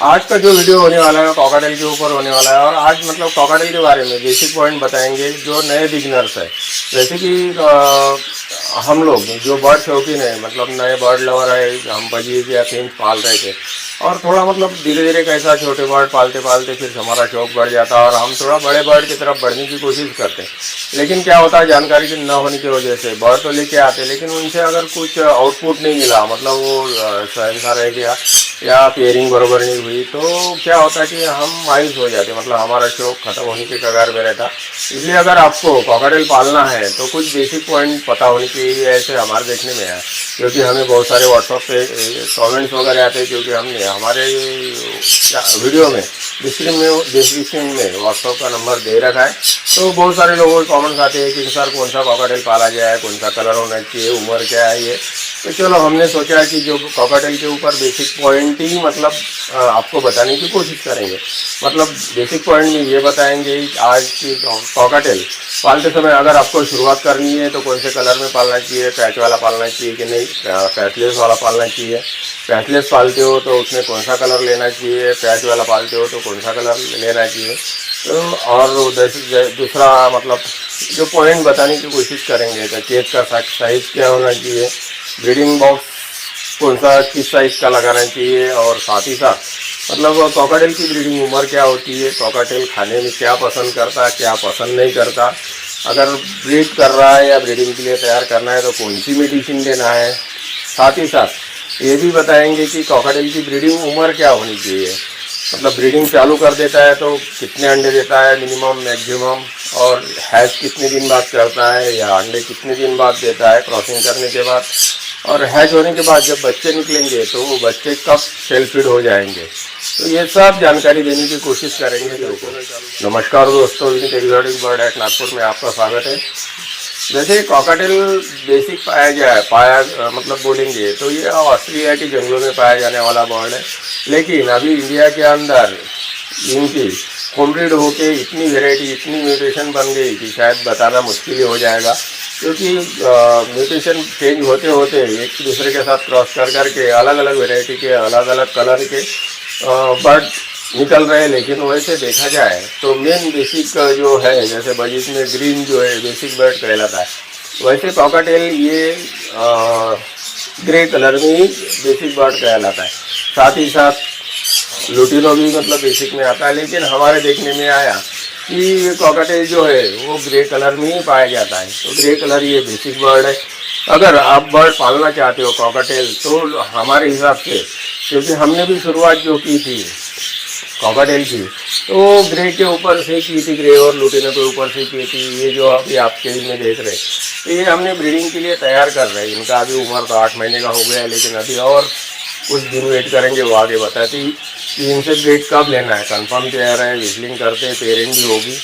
आज का जो वीडियो होने वाला है कॉकाटेल के ऊपर होने वाला है। और आज मतलब कॉकाटेल के बारे में बेसिक पॉइंट बताएंगे जो नए बिगिनर्स है। जैसे कि हम लोग जो बर्ड शौकीन है, मतलब नए बर्ड लवर है, हम बजीज या फिंच पाल रहे थे और थोड़ा मतलब धीरे धीरे कैसा छोटे बर्ड पालते पालते फिर हमारा शौक बढ़ जाता है और हम थोड़ा बड़े बर्ड की तरफ बढ़ने की कोशिश करते हैं। लेकिन क्या होता है, जानकारी की न होने की वजह से बर्ड तो लेके आते लेकिन उनसे अगर कुछ आउटपुट नहीं मिला, मतलब वो सहसा रह गया या पेयरिंग बराबर नहीं हुई, तो क्या होता है कि हम मायूस हो जाते, मतलब हमारा शौक खत्म होने के कगार में रहता। इसलिए अगर आपको कॉकाटेल पालना है तो कुछ बेसिक पॉइंट पता होने चाहिए, ऐसे हमारे देखने में है। क्योंकि हमें बहुत सारे व्हाट्सएप पे कमेंट्स वगैरह आते हैं, क्योंकि हमने हमारे वीडियो में डिस्क्रिप्शन में व्हाट्सएप का नंबर दे रखा है। तो बहुत सारे लोगों के कमेंट्स आते हैं कि सर कौन सा कॉकाटेल पाला जाए, कौन सा कलर होना चाहिए, उम्र क्या है ये। तो चलो हमने सोचा कि जो कॉकाटेल के ऊपर बेसिक पॉइंट ही मतलब आपको बताने की कोशिश करेंगे। मतलब बेसिक पॉइंट में ये बताएंगे आज की कॉकाटेल पालते समय अगर आपको शुरुआत करनी है तो कौन से कलर में पालना चाहिए, पैच वाला पालना चाहिए कि नहीं, पैचलेस वाला पालना चाहिए। पैचलेस पालते हो तो उसमें कौन सा कलर लेना चाहिए, पैच वाला पालते हो तो कौन सा कलर लेना चाहिए। तो और दूसरा मतलब जो पॉइंट बताने की कोशिश करेंगे तो केज का साइज क्या होना चाहिए, ब्रीडिंग बॉक्स कौन सा किस साइज का लगाना चाहिए, और साथ ही साथ मतलब कॉकाटेल की ब्रीडिंग उम्र क्या होती है, कॉकाटेल खाने में क्या पसंद करता है क्या पसंद नहीं करता, अगर ब्रीड कर रहा है या ब्रीडिंग के लिए तैयार करना है तो कौन सी मेडिसिन लेना है। साथ ही साथ ये भी बताएंगे कि कॉकाटेल की ब्रीडिंग उम्र क्या होनी चाहिए, मतलब ब्रीडिंग चालू कर देता है तो कितने अंडे देता है मिनिमम मैक्सिमम, और हैच कितने दिन बाद करता है या अंडे कितने दिन बाद देता है क्रॉसिंग करने के बाद, और हैच होने के बाद जब बच्चे निकलेंगे तो वो बच्चे कब सेल फीड हो जाएंगे। तो ये सब जानकारी देने की कोशिश करेंगे लोगों को। नमस्कार दोस्तों, एक्सोटिक बर्ड एट नागपुर में आपका स्वागत है। जैसे कॉकाटेल बेसिक पाया मतलब बोलेंगे तो ये ऑस्ट्रेलिया के जंगलों में पाया जाने वाला बर्ड है। लेकिन अभी इंडिया के अंदर इनकी होमब्रीड होके इतनी वेराइटी इतनी म्यूटेशन बन गई कि शायद बताना मुश्किल ही हो जाएगा। क्योंकि म्यूटेशन चेंज होते होते एक दूसरे के साथ क्रॉस कर करके अलग अलग वेराइटी के अलग अलग कलर के बर्ड निकल रहे हैं। लेकिन वैसे देखा जाए तो मेन बेसिक जो है, जैसे बजीज में ग्रीन जो है बेसिक बर्ड कहलाता है, वैसे कॉकाटेल ये ग्रे कलर में ही बेसिक बर्ड कहलाता है। साथ ही साथ लुटिनो भी मतलब बेसिक में आता है, लेकिन हमारे देखने में आया कि कॉकाटेल जो है वो ग्रे कलर में ही पाया जाता है। तो ग्रे कलर ये बेसिक बर्ड है। अगर आप बर्ड पालना चाहते हो कॉकाटेल तो हमारे हिसाब से, क्योंकि हमने भी शुरुआत जो की थी कॉकाटेल की तो ग्रे के ऊपर से की थी, ग्रे और लुटिनो के ऊपर से की थी। ये जो अभी आप केज में देख रहे तो ये हमने ब्रीडिंग के लिए तैयार कर रहे हैं। इनका अभी उम्र तो 8 महीने का हो गया है, लेकिन अभी और कुछ दिन वेट करेंगे, वो आगे बताती कि इनसे ब्रीड कब लेना है। कंफर्म तैयार है, विस्लिंग करते हैं, पेयरिंग भी होगी,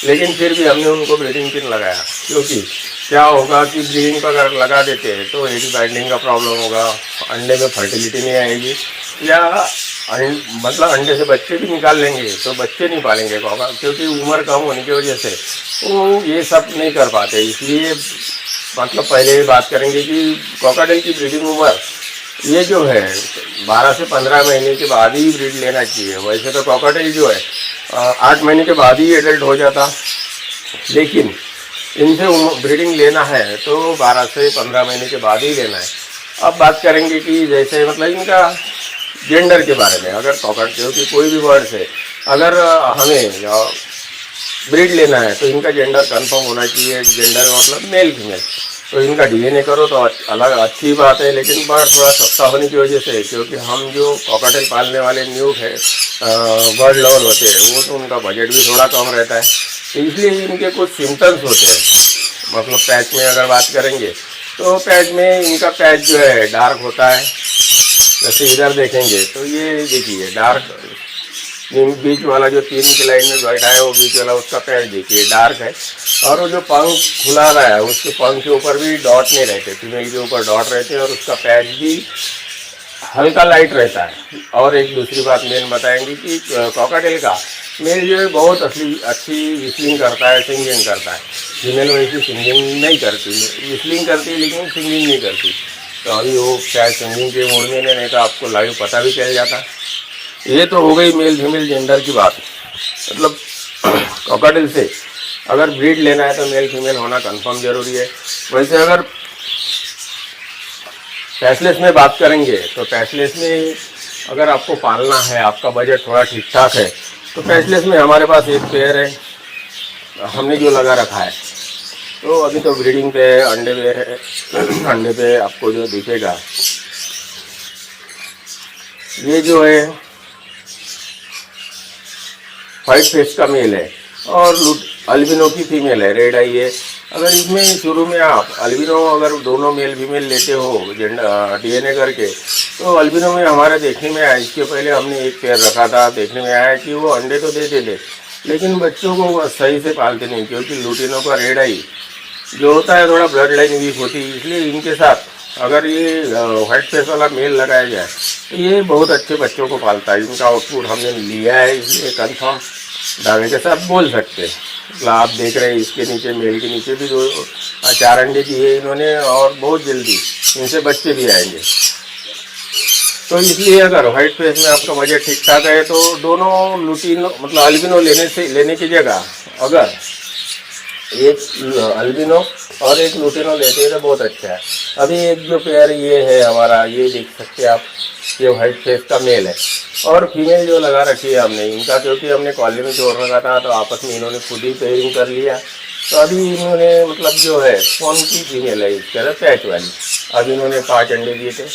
लेकिन फिर भी हमने उनको ब्रीडिंग पिन लगाया। क्योंकि क्या होगा कि ब्रीडिंग पर अगर लगा देते हैं तो एग बाइंडिंग का प्रॉब्लम होगा, अंडे में फर्टिलिटी नहीं आएगी, या मतलब अंडे से बच्चे भी निकाल लेंगे तो बच्चे नहीं पालेंगे कॉका, क्योंकि उम्र कम होने की वजह से वो ये सब नहीं कर पाते। इसलिए मतलब पहले ही बात करेंगे कि कॉकाटेल की ब्रीडिंग उम्र ये जो है 12 से 15 महीने के बाद ही ब्रीड लेना चाहिए। वैसे तो कॉकाटेल जो है 8 महीने के बाद ही एडल्ट हो जाता, लेकिन इनसे ब्रीडिंग लेना है तो 12 से 15 महीने के बाद ही लेना है। अब बात करेंगे कि जैसे मतलब इनका जेंडर के बारे में। अगर कॉकाटेल की कोई भी बर्ड से अगर हमें ब्रीड लेना है तो इनका जेंडर कंफर्म होना चाहिए। जेंडर मतलब मेल फीमेल, तो इनका डीएनए करो तो अलग अच्छी बात है। लेकिन बर्ड थोड़ा सस्ता होने की वजह से, क्योंकि हम जो कॉकाटेल पालने वाले न्यू है बर्ड लवर होते हैं वो तो उनका बजट भी थोड़ा कम रहता है, तो इसलिए इनके कुछ सिम्टम्स होते हैं। मतलब पैच में अगर बात करेंगे तो पैच में इनका पैच जो है डार्क होता है। जैसे इधर देखेंगे तो ये देखिए डार्क, बीच वाला जो 3 की लाइन में बैठा है वो बीच वाला उसका पैच देखिए डार्क है। और वो जो पंख खुला रहा है उसके पंख के ऊपर भी डॉट नहीं रहते, फीमेल के ऊपर डॉट रहते हैं, और उसका पैच भी हल्का लाइट रहता है। और एक दूसरी बात मेन बताएंगे कि कॉकाटेल का मेल जो है बहुत अच्छी विस्लिंग करता है, सिंगिंग करता है। फीमेल वैसी सिंगिंग नहीं करती, विस्लिंग करती है लेकिन सिंगिंग नहीं करती। तो अभी वो शायद सिंगिंग के मूड में नहीं तो आपको लाइव पता भी चल जाता। ये तो हो गई मेल फीमेल जेंडर की बात। मतलब कॉकाटेल से अगर ब्रीड लेना है तो मेल फीमेल होना कंफर्म जरूरी है। वैसे अगर पैसलेस में बात करेंगे तो पैसलेस में अगर आपको पालना है, आपका बजट थोड़ा ठीक ठाक है, तो पैसलेस में हमारे पास एक पेयर है, हमने जो लगा रखा है। तो अभी तो ब्रीडिंग पे है, अंडे पे है। अंडे पे आपको जो दिखेगा ये जो है व्हाइट फेस का मेल है और अल्बिनो की फीमेल है, रेड आई है। अगर इसमें शुरू में आप अल्बिनो अगर दोनों मेल फीमेल लेते हो डीएनए करके, तो अल्बिनो में हमारे देखने में आया, इसके पहले हमने एक पेयर रखा था, देखने में आया कि वो अंडे तो दे देते लेकिन बच्चों को सही से पालते नहीं, क्योंकि लुटिनो का रेड आई जो होता है थोड़ा ब्लड लाइन वीक होती है। इसलिए इनके साथ अगर ये व्हाइट फेस वाला मेल लगाया जाए तो ये बहुत अच्छे बच्चों को पालता है। इनका आउटपुट हमने लिया है, इसलिए कंफर्म दावे के साथ बोल सकते हैं। मतलब आप देख रहे हैं इसके नीचे, मेल के नीचे भी 4 अंडे दिए इन्होंने और बहुत जल्दी इनसे बच्चे भी आएंगे। तो इसलिए अगर व्हाइट फेस में आपका बजट ठीक ठाक है तो दोनों लुटिनो मतलब अल्बिनो लेने की जगह अगर एक अल्बिनो और एक लुटिनो लेते हैं तो बहुत अच्छा है। अभी एक जो पेयर ये है हमारा, ये देख सकते हैं आप, ये व्हाइट फेस का मेल है और फीमेल जो लगा रखी है हमने इनका, क्योंकि हमने कॉलोनी में छोड़ रखा था तो आपस में इन्होंने खुद ही पेयरिंग कर लिया। तो अभी इन्होंने मतलब जो है कौन की फीमेल है इस तरह पैच वाली, अभी इन्होंने 5 अंडे दिए थे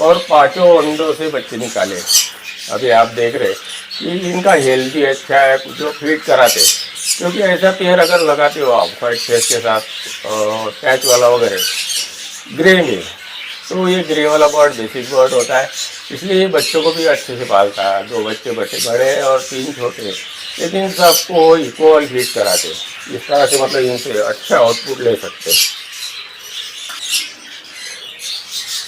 और 5 अंडों से बच्चे निकाले। अभी आप देख रहे कि इनका हेल्दी अच्छा है, जो फीड कराते, क्योंकि ऐसा पेयर अगर लगाते हो आप व्हाइट फेस के साथ पैच वाला वगैरह ग्रे में, तो ये ग्रे वाला बर्ड बेसिक बर्ड होता है, इसलिए ये बच्चों को भी अच्छे से पालता है। 2 बच्चे बड़े और 3 छोटे, लेकिन सबको इक्वल फीड कराते, इस तरह से मतलब इनसे अच्छा आउटपुट ले सकते।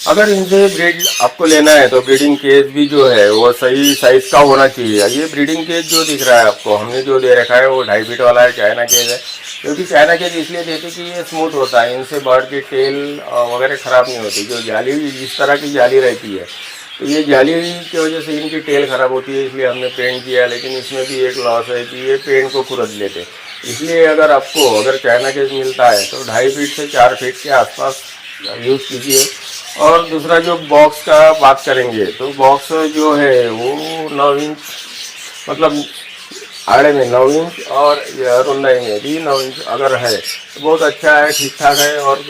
अगर इनसे ब्रीड आपको लेना है तो ब्रीडिंग केज भी जो है वो सही साइज का होना चाहिए। ये ब्रीडिंग केज जो दिख रहा है आपको, हमने जो दे रखा है वो 2.5 फीट वाला है, चाइना केज है। क्योंकि चाइना केज इसलिए देते कि ये स्मूथ होता है, इनसे बर्ड की टेल वगैरह ख़राब नहीं होती। जो जाली जिस तरह की जाली रहती है तो ये जाली की वजह से इनकी टेल ख़राब होती है, इसलिए हमने पेंट किया। लेकिन इसमें भी एक लॉस है कि ये पेंट को खुरद लेते, इसलिए अगर चाइना केज मिलता है तो 2.5 फीट से 4 फीट के आसपास यूज़ कीजिए। और दूसरा जो बॉक्स का बात करेंगे तो बॉक्स जो है वो 9 इंच मतलब आड़े में 9 इंच और रुंदाई में भी 9 इंच अगर है तो बहुत अच्छा है, ठीक ठाक है। और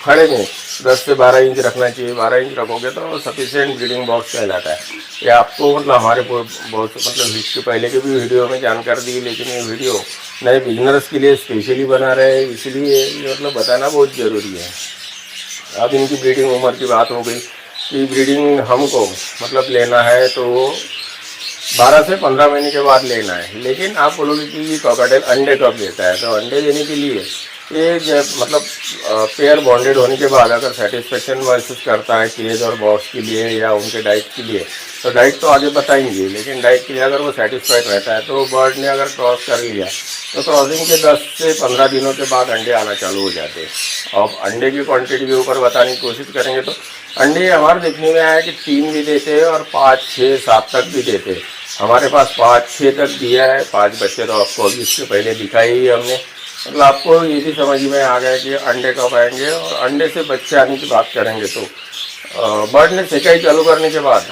खड़े में 10 से 12 इंच रखना चाहिए, 12 इंच रखोगे तो सफिशिएंट ब्रीडिंग बॉक्स कहलाता है। ये आपको मतलब हमारे बहुत मतलब इसके पहले के भी वीडियो में जानकारी दी, लेकिन ये वीडियो नए बिजनेस के लिए स्पेशली बना रहे हैं, इसलिए मतलब बताना बहुत ज़रूरी है। अब इनकी ब्रीडिंग उम्र की बात हो गई कि ब्रीडिंग हमको मतलब लेना है तो 12 से 15 महीने के बाद लेना है। लेकिन आप बोलोगे कि ये कॉकाटेल अंडे कब देता है, तो अंडे देने के लिए ये मतलब पेयर बॉन्डेड होने के बाद अगर सेटिस्फेक्शन महसूस करता है केज और बॉक्स के लिए या उनके डाइट के लिए, तो डाइट तो आगे बताएंगे, लेकिन डाइट के लिए अगर वो सेटिस्फाइड रहता है तो बर्ड ने अगर क्रॉस कर लिया तो क्रॉसिंग के 10 से 15 दिनों के बाद अंडे आना चालू हो जाते हैं। अब अंडे की क्वांटिटी के ऊपर बताने की कोशिश करेंगे तो अंडे हमारे देखने में आया कि 3 भी देते हैं और 5, 6, 7 तक भी देते हैं। हमारे पास 5, 6 तक दिया है। 5 बच्चे तो आपको अभी इससे पहले दिखाई ही हमने। मतलब आपको ये भी समझ में आ गया कि अंडे कब आएंगे। और अंडे से बच्चे आने की बात करेंगे तो बर्ड ने सेकाई चालू करने के बाद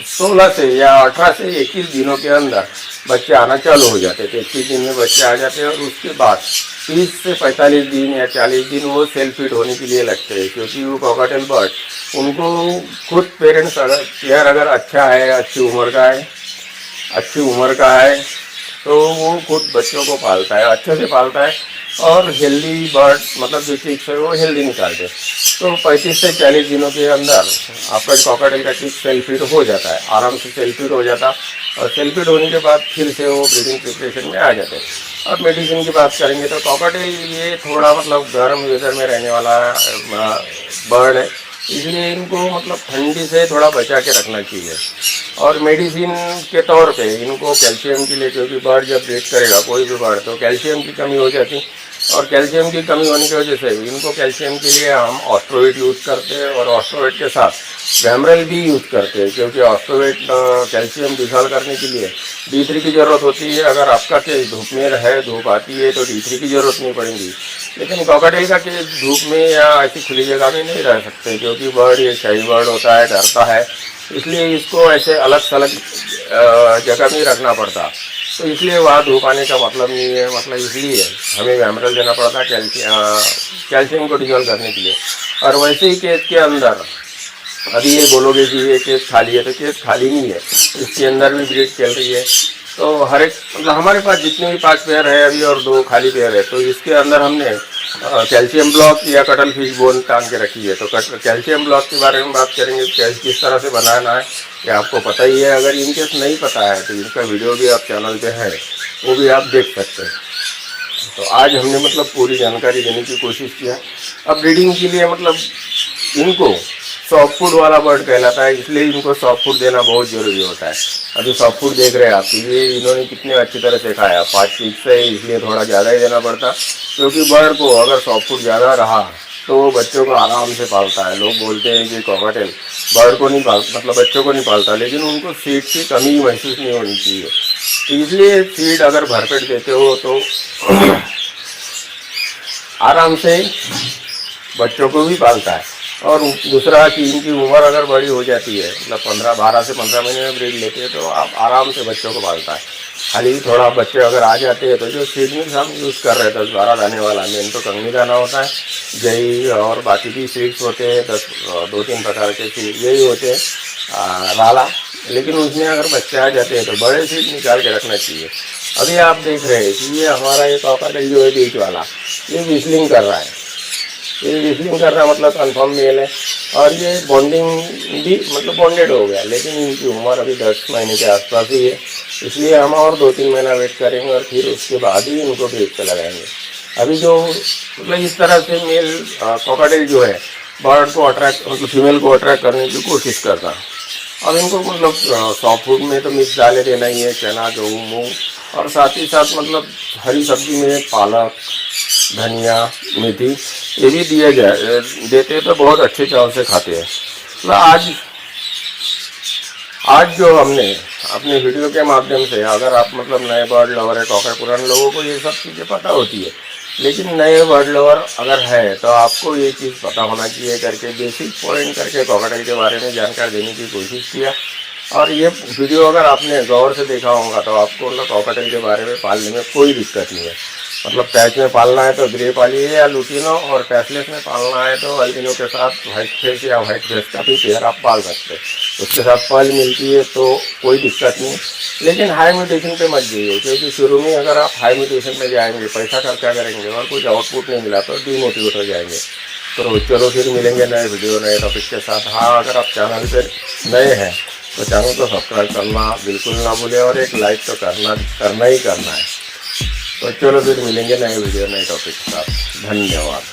16 से या 18 से 21 दिनों के अंदर बच्चे आना चालू हो जाते थे। 21 दिन में बच्चे आ जाते हैं और उसके बाद 30 से 45 दिन या 40 दिन वो सेल्फ फीड होने के लिए लगते हैं, क्योंकि वो कॉकाटेल बर्ड उनको खुद पेरेंट्स अगर अच्छा है, अच्छी उम्र का है तो वो खुद बच्चों को पालता है, अच्छे से पालता है और हेल्दी बर्ड मतलब जो चिक्स है वो हेल्दी निकालते हैं। तो 35 से 40 दिनों के अंदर आपका कॉकाटेल का चिक सेल्फ फीड हो जाता है, आराम से सेल्फ फीड हो जाता है। और सेल्फ फीड होने के बाद फिर से वो ब्रीडिंग प्रिपरेशन में आ जाते हैं। और मेडिसिन की बात करेंगे तो कॉकाटेल ये थोड़ा मतलब गर्म वेदर में रहने वाला बर्ड है, इसलिए इनको मतलब ठंडी से थोड़ा बचा के रखना चाहिए। और मेडिसिन के तौर पे इनको कैल्शियम के लिए, क्योंकि बर्ड जब ब्रीड करेगा कोई भी बर्ड तो कैल्शियम की कमी हो जाती, और कैल्शियम की कमी होने की वजह से इनको कैल्शियम के लिए हम ऑस्ट्रोवेट यूज़ करते हैं और ऑस्ट्रोवेट के साथ वैमरल भी यूज़ करते हैं, क्योंकि ऑस्ट्रोवेट कैल्शियम डिसॉल्व करने के लिए D3 की ज़रूरत होती है। अगर आपका केस धूप में है, धूप आती है, तो D3 की ज़रूरत नहीं पड़ेगी। लेकिन कॉकाटेल का केस धूप में या ऐसी खुली जगह में नहीं रह सकते, क्योंकि बर्ड ये शाही बर्ड होता है, डरता है, इसलिए इसको ऐसे अलग थलग जगह में रखना पड़ता। तो इसलिए वहाँ धूप आने का मतलब नहीं है, मतलब इसलिए हमें वैमरल देना पड़ता कैल्शियम को डिजोल्व करने के लिए। और वैसे ही केस के अंदर अभी ये बोलोगे कि ये केस खाली है, तो केस खाली नहीं है, इसके अंदर भी ब्रीड चल रही है। तो हर एक मतलब हमारे पास जितने भी 5 पेयर है अभी और 2 खाली पेयर है, तो इसके अंदर हमने कैल्शियम ब्लॉक या कटल फिश बोन टांग के रखी है। तो कैल्शियम ब्लॉक के बारे में बात करेंगे, किस तरह से बनाना है ये आपको पता ही है। अगर इनकेस नहीं पता है तो इनका वीडियो भी आप चैनल पे है, वो भी आप देख सकते हैं। तो आज हमने मतलब पूरी जानकारी देने की कोशिश किया। अब ब्रीडिंग के लिए मतलब इनको सॉफ्ट फूड वाला बर्ड कहलाता है, इसलिए इनको सॉफ्ट फूड देना बहुत ज़रूरी होता है। अभी सॉफ्ट फूड देख रहे हैं आप, ये इन्होंने कितने अच्छी तरह से खाया, 5 पीस से, इसलिए थोड़ा ज़्यादा ही देना पड़ता, क्योंकि बर्ड को अगर सॉफ्ट फूड ज़्यादा रहा तो वो बच्चों को आराम से पालता है। लोग बोलते हैं कि कॉकाटेल बर्ड को नहीं पालता, मतलब बच्चों को नहीं पालता, लेकिन उनको फीड की कमी महसूस नहीं होनी चाहिए। तो इसलिए फीड अगर भरपेट देते हो तो आराम से बच्चों को भी पालता है। और दूसरा कि इनकी उम्र अगर बड़ी हो जाती है, मतलब 12 से 15 महीने में ब्रीड लेते हैं, तो आप आराम से बच्चों को पालता है। खाली थोड़ा बच्चे अगर आ जाते हैं तो जो सीड मिक्स हम यूज़ कर रहे थे 12 दाने वाला, मेन तो कंगनी दाना होता है, जई और बाकी भी सीड्स होते हैं, 2-3 प्रकार के सीड यही होते हैं राला। लेकिन उसमें अगर बच्चे आ जाते हैं तो बड़े सीड निकाल के रखना चाहिए। अभी आप देख रहे हैं कि ये हमारा ये कॉकाटेल जो है बीच वाला, ये विस्लिंग कर रहा है। ये विस्लिंग कर रहा मतलब कन्फर्म मेल है, और ये बॉन्डिंग भी मतलब बॉन्डेड हो गया, लेकिन इनकी उम्र अभी 10 महीने के आसपास ही है, इसलिए हम और 2-3 महीना वेट करेंगे और फिर उसके बाद ही इनको ब्रीड पे लगाएंगे। अभी जो मतलब इस तरह से मेल कॉकाटेल जो है बर्ड को अट्रैक्ट मतलब फीमेल को अट्रैक्ट करने की कोशिश करता। अब इनको मतलब सॉफ्ट फूड में तो मिक्स डाले देना ही है, चना, गेहूँ, मूँग, और साथ ही साथ मतलब हरी सब्जी में पालक, धनिया, मेथी ये भी दिया जाए देते तो बहुत अच्छे चाव से खाते हैं। तो आज जो हमने अपने वीडियो के माध्यम से, अगर आप मतलब नए बर्ड लवर है, कॉकटेल, पुराने लोगों को ये सब चीज़ें पता होती है, लेकिन नए बर्ड लवर अगर है तो आपको ये चीज़ पता होना चाहिए करके बेसिक पॉइंट करके कॉकटेल के बारे में जानकारी देने की कोशिश किया। और ये वीडियो अगर आपने गौर से देखा होगा तो आपको मतलब कॉकटेल के बारे में पालने में कोई दिक्कत नहीं है। मतलब पैच में पालना है तो ग्रे पालिए या लुटिनो, और पैचलेस में पालना है तो अल्बिनो के साथ व्हाइट फेस या व्हाइट फेस का भी पेयर आप पाल सकते हैं। उसके साथ पर्ल मिलती है तो कोई दिक्कत नहीं, लेकिन हाई म्यूटेशन पे मत जाइए, क्योंकि शुरू में अगर आप हाई म्यूटेशन में जाएंगे, पैसा खर्चा करेंगे और कुछ आउटपुट नहीं मिला तो डीमोटिवेट हो जाएंगे। तो चलो फिर मिलेंगे नए वीडियो नए टॉपिक के साथ। हाँ, अगर आप चैनल पर नए हैं तो चैनल को सब्सक्राइब करना बिल्कुल ना भूलें, और एक लाइक तो करना ही करना है। तो चलो फिर मिलेंगे नए वीडियो नए टॉपिक के साथ। धन्यवाद।